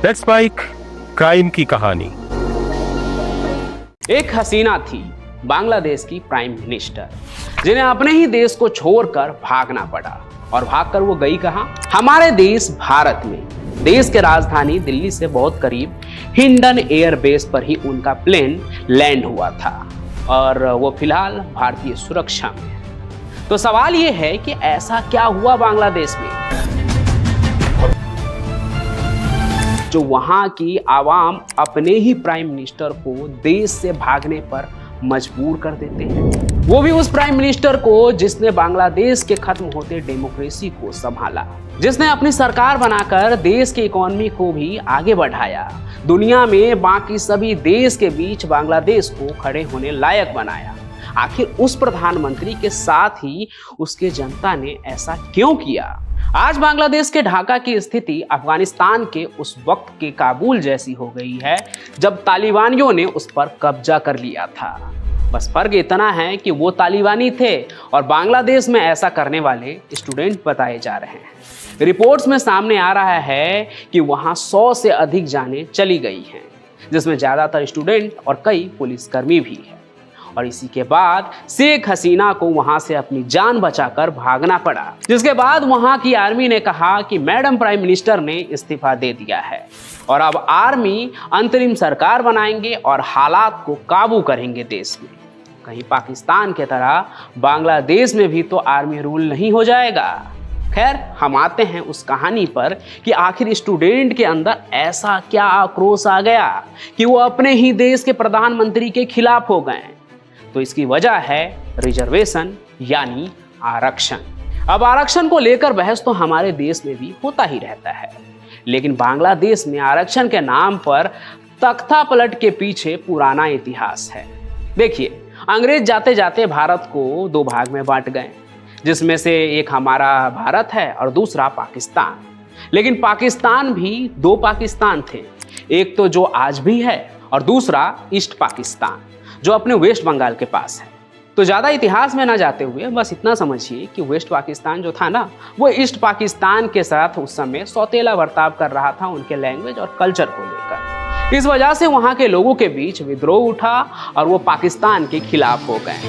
Let's spike crime की कहानी। एक हसीना थी बांग्लादेश की प्राइम मिनिस्टर, जिन्हें अपने ही देश को छोड़कर भागना पड़ा। और भागकर वो गई कहां? हमारे देश भारत में। देश के राजधानी दिल्ली से बहुत करीब हिंडन एयरबेस पर ही उनका प्लेन लैंड हुआ था और वो फिलहाल भारतीय सुरक्षा में है। तो सवाल ये है कि ऐसा क्या हुआ बांग्लादेश में जो वहां की आवाम अपने ही प्राइम मिनिस्टर को देश से भागने पर मजबूर कर देते हैं, वो भी उस प्राइम मिनिस्टर को जिसने बांग्लादेश के खत्म होते डेमोक्रेसी को संभाला, जिसने अपनी सरकार बनाकर देश की इकोनॉमी को भी आगे बढ़ाया, दुनिया में बाकी सभी देश के बीच बांग्लादेश को खड़े होने लायक बनाया। आखिर उस प्रधानमंत्री के साथ ही उसके जनता ने ऐसा क्यों किया? आज बांग्लादेश के ढाका की स्थिति अफगानिस्तान के उस वक्त के काबुल जैसी हो गई है जब तालिबानियों ने उस पर कब्जा कर लिया था। बस फर्क इतना है कि वो तालिबानी थे और बांग्लादेश में ऐसा करने वाले स्टूडेंट बताए जा रहे हैं। रिपोर्ट्स में सामने आ रहा है कि वहां 100 से अधिक जानें चली गई हैं, जिसमें ज्यादातर स्टूडेंट और कई पुलिसकर्मी भी हैं। और इसी के बाद शेख हसीना को वहां से अपनी जान बचाकर भागना पड़ा, जिसके बाद वहां की आर्मी ने कहा कि मैडम प्राइम मिनिस्टर ने इस्तीफा दे दिया है और अब आर्मी अंतरिम सरकार बनाएंगे और हालात को काबू करेंगे देश में। कहीं पाकिस्तान के तरह बांग्लादेश में भी तो आर्मी रूल नहीं हो जाएगा। खैर, हम आते हैं उस कहानी पर कि आखिर स्टूडेंट के अंदर ऐसा क्या आक्रोश आ गया कि वो अपने ही देश के प्रधानमंत्री के खिलाफ हो गए। तो इसकी वजह है रिजर्वेशन यानी आरक्षण। अब आरक्षण को लेकर बहस तो हमारे देश में भी होता ही रहता है, लेकिन बांग्लादेश में आरक्षण के नाम पर तख्ता पलट के पीछे पुराना इतिहास है। देखिए, अंग्रेज जाते जाते भारत को 2 भाग में बांट गए, जिसमें से एक हमारा भारत है और दूसरा पाकिस्तान। लेकिन पाकिस्तान भी 2 पाकिस्तान थे, एक तो जो आज भी है और दूसरा ईस्ट पाकिस्तान जो अपने वेस्ट बंगाल के पास है। तो ज़्यादा इतिहास में ना जाते हुए बस इतना समझिए कि वेस्ट पाकिस्तान जो था ना, वो ईस्ट पाकिस्तान के साथ उस समय सौतेला बर्ताव कर रहा था उनके लैंग्वेज और कल्चर को लेकर। इस वजह से वहाँ के लोगों के बीच विद्रोह उठा और वो पाकिस्तान के खिलाफ हो गए।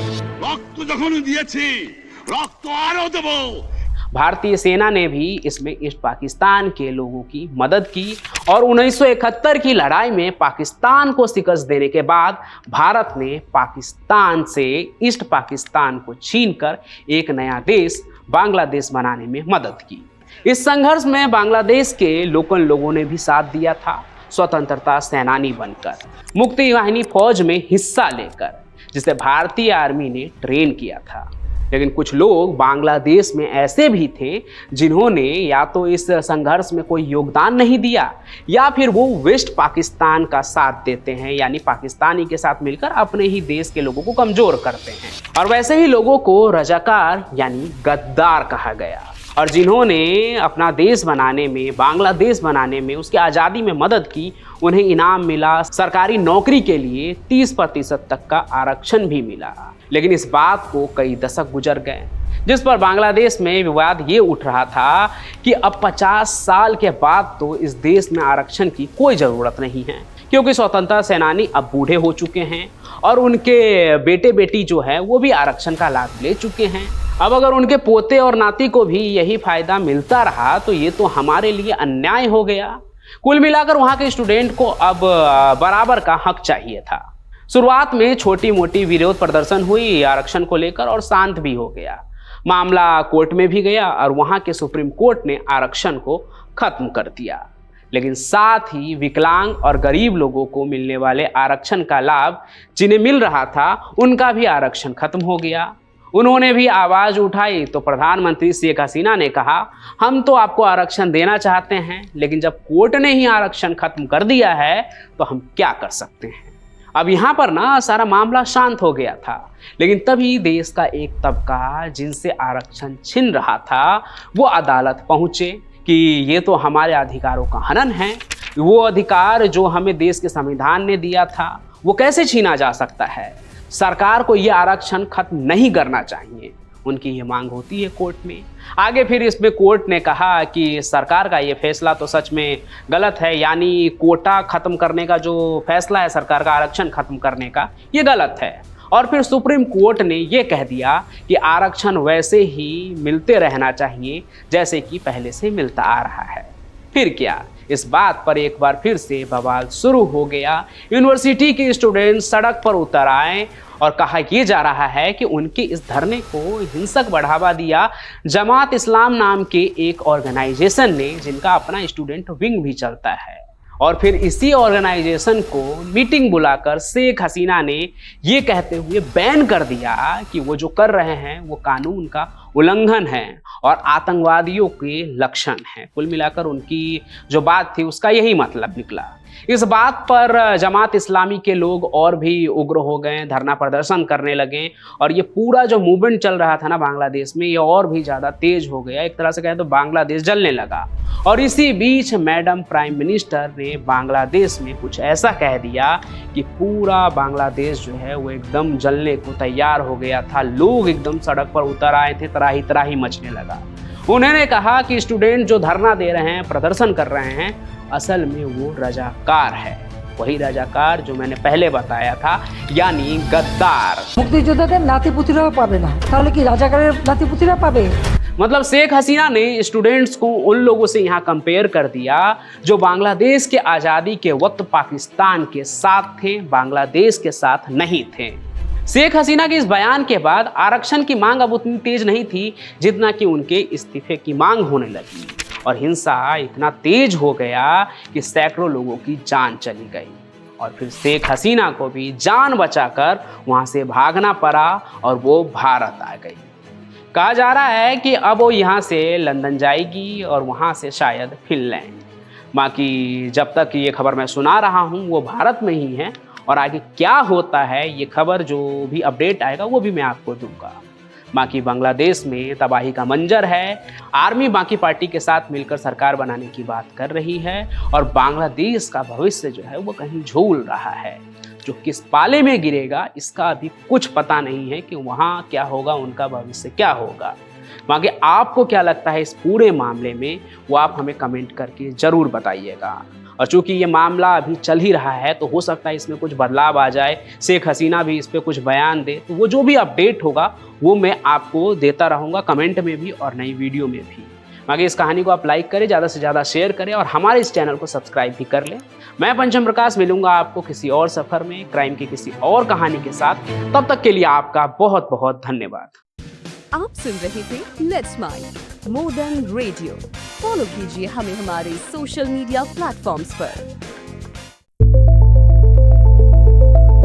भारतीय सेना ने भी इसमें ईस्ट पाकिस्तान के लोगों की मदद की और 1971 की लड़ाई में पाकिस्तान को शिकस्त देने के बाद भारत ने पाकिस्तान से ईस्ट पाकिस्तान को छीनकर एक नया देश बांग्लादेश बनाने में मदद की। इस संघर्ष में बांग्लादेश के लोकल लोगों ने भी साथ दिया था, स्वतंत्रता सेनानी बनकर, मुक्ति वाहिनी फौज में हिस्सा लेकर, जिसे भारतीय आर्मी ने ट्रेन किया था। लेकिन कुछ लोग बांग्लादेश में ऐसे भी थे जिन्होंने या तो इस संघर्ष में कोई योगदान नहीं दिया या फिर वो वेस्ट पाकिस्तान का साथ देते हैं, यानी पाकिस्तानी के साथ मिलकर अपने ही देश के लोगों को कमजोर करते हैं। और वैसे ही लोगों को रजाकार यानी गद्दार कहा गया। और जिन्होंने अपना देश बनाने में, बांग्लादेश बनाने में, उसकी आज़ादी में मदद की, उन्हें इनाम मिला, सरकारी नौकरी के लिए 30% तक का आरक्षण भी मिला। लेकिन इस बात को कई दशक गुजर गए, जिस पर बांग्लादेश में विवाद ये उठ रहा था कि अब 50 साल के बाद तो इस देश में आरक्षण की कोई ज़रूरत नहीं है, क्योंकि स्वतंत्रता सेनानी अब बूढ़े हो चुके हैं और उनके बेटे बेटी जो है वो भी आरक्षण का लाभ ले चुके हैं। अब अगर उनके पोते और नाती को भी यही फायदा मिलता रहा तो ये तो हमारे लिए अन्याय हो गया। कुल मिलाकर वहाँ के स्टूडेंट को अब बराबर का हक चाहिए था। शुरुआत में छोटी मोटी विरोध प्रदर्शन हुई आरक्षण को लेकर और शांत भी हो गया। मामला कोर्ट में भी गया और वहाँ के सुप्रीम कोर्ट ने आरक्षण को खत्म कर दिया। लेकिन साथ ही विकलांग और गरीब लोगों को मिलने वाले आरक्षण का लाभ जिन्हें मिल रहा था, उनका भी आरक्षण खत्म हो गया। उन्होंने भी आवाज़ उठाई तो प्रधानमंत्री शेख हसीना ने कहा, हम तो आपको आरक्षण देना चाहते हैं, लेकिन जब कोर्ट ने ही आरक्षण खत्म कर दिया है तो हम क्या कर सकते हैं। अब यहाँ पर ना सारा मामला शांत हो गया था, लेकिन तभी देश का एक तबका जिनसे आरक्षण छिन रहा था वो अदालत पहुँचे कि ये तो हमारे अधिकारों का हनन है। वो अधिकार जो हमें देश के संविधान ने दिया था वो कैसे छीना जा सकता है। सरकार को ये आरक्षण खत्म नहीं करना चाहिए। उनकी ये मांग होती है कोर्ट में। आगे फिर इसमें कोर्ट ने कहा कि सरकार का ये फैसला तो सच में गलत है, यानी कोटा खत्म करने का जो फैसला है सरकार का, आरक्षण खत्म करने का, ये गलत है। और फिर सुप्रीम कोर्ट ने ये कह दिया कि आरक्षण वैसे ही मिलते रहना चाहिए जैसे कि पहले से मिलता आ रहा है। फिर क्या, इस बात पर एक बार फिर से बवाल शुरू हो गया। यूनिवर्सिटी के स्टूडेंट सड़क पर उतर आए और कहा यह जा रहा है कि उनके इस धरने को हिंसक बढ़ावा दिया जमात इस्लाम नाम के एक ऑर्गेनाइजेशन ने, जिनका अपना स्टूडेंट विंग भी चलता है। और फिर इसी ऑर्गेनाइजेशन को मीटिंग बुलाकर शेख हसीना ने ये कहते हुए बैन कर दिया कि वो जो कर रहे हैं वो कानून का उल्लंघन है और आतंकवादियों के लक्षण हैं। कुल मिलाकर उनकी जो बात थी उसका यही मतलब निकला। इस बात पर जमात इस्लामी के लोग और भी उग्र हो गए, धरना प्रदर्शन करने लगे और ये पूरा जो मूवमेंट चल रहा था ना बांग्लादेश में, ये और भी ज़्यादा तेज हो गया। एक तरह से कहें तो बांग्लादेश जलने लगा। और इसी बीच मैडम प्राइम मिनिस्टर ने बांग्लादेश में कुछ ऐसा कह दिया कि पूरा बांग्लादेश जो है वो एकदम जलने को तैयार हो गया था। लोग एकदम सड़क पर उतर आए थे, तराही तराही मचने लगा। उन्होंने कहा कि स्टूडेंट जो धरना दे रहे हैं, प्रदर्शन कर रहे हैं, असल में वो रजाकार है, वही रजाकार जो मैंने पहले बताया था, यानी गद्दार। মুক্তিযোদ্ধাদের নাতিপুতিরাও পাবে না, তাহলে কি রাজাকারের নাতিপুতিরা পাবে? मतलब शेख हसीना ने स्टूडेंट्स को उन लोगों से यहाँ कंपेयर कर दिया जो बांग्लादेश के आज़ादी के वक्त पाकिस्तान के साथ थे, बांग्लादेश के साथ नहीं थे। शेख हसीना के इस बयान के बाद आरक्षण की मांग अब उतनी तेज नहीं थी जितना कि उनके इस्तीफे की मांग होने लगी और हिंसा इतना तेज हो गया कि सैकड़ों लोगों की जान चली गई। और फिर शेख हसीना को भी जान बचाकर वहाँ से भागना पड़ा और वो भारत आ गई। कहा जा रहा है कि अब वो यहाँ से लंदन जाएगी और वहाँ से शायद फिनलैंड। बाकी जब तक ये खबर मैं सुना रहा हूँ वो भारत में ही है और आगे क्या होता है ये खबर जो भी अपडेट आएगा वो भी मैं आपको दूंगा। बाकी बांग्लादेश में तबाही का मंजर है। आर्मी बाकी पार्टी के साथ मिलकर सरकार बनाने की बात कर रही है और बांग्लादेश का भविष्य जो है वो कहीं झूल रहा है। जो किस पाले में गिरेगा इसका अभी कुछ पता नहीं है कि वहाँ क्या होगा, उनका भविष्य क्या होगा। बाकी आपको क्या लगता है इस पूरे मामले में, वो आप हमें कमेंट करके ज़रूर बताइएगा। और चूंकि ये मामला अभी चल ही रहा है तो हो सकता है इसमें कुछ बदलाव आ जाए, शेख हसीना भी इस पर कुछ बयान दे, तो वो जो भी अपडेट होगा वो मैं आपको देता रहूँगा, कमेंट में भी और नई वीडियो में भी। बाकी इस कहानी को आप लाइक करें, ज़्यादा से ज़्यादा शेयर करें और हमारे इस चैनल को सब्सक्राइब भी कर लें। मैं पंचम प्रकाश मिलूंगा आपको किसी और सफ़र में क्राइम की किसी और कहानी के साथ। तब तक के लिए आपका बहुत बहुत धन्यवाद। आप सुन रहे थे let's mind more than radio. Follow कीजिए हमें हमारे सोशल मीडिया प्लेटफॉर्म्स पर।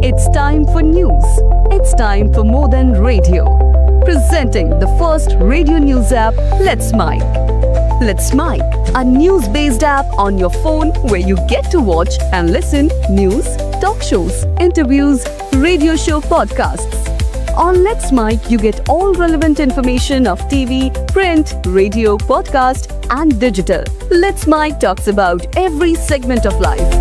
It's time for news. It's time for more than radio. Presenting the first radio news app, Let's Mic. Let's Mic, a news-based app on your phone where you get to watch and listen news, talk shows, interviews, radio show podcasts. On Let's Mic, you get all relevant information of TV, print, radio, podcast, and digital. Let's Mic talks about every segment of life.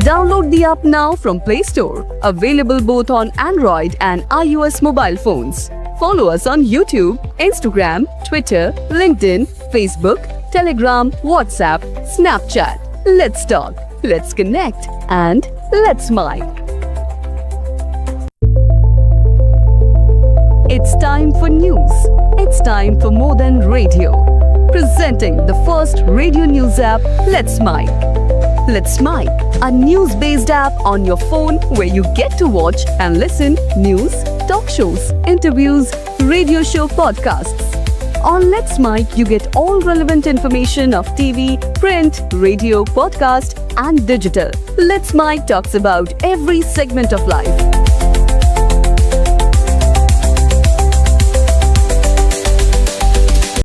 Download the app now from Play Store. Available both on Android and iOS mobile phones. Follow us on YouTube, Instagram, Twitter, LinkedIn, Facebook, Telegram, WhatsApp, Snapchat. Let's talk, let's connect, and let's mic. It's time for news. It's time for more than radio. Presenting the first radio news app, Let's Mic. Let's Mic, a news-based app on your phone where you get to watch and listen news, talk shows, interviews, radio show podcasts. On Let's Mic, you get all relevant information of TV, print, radio, podcast, and digital. Let's Mic talks about every segment of life.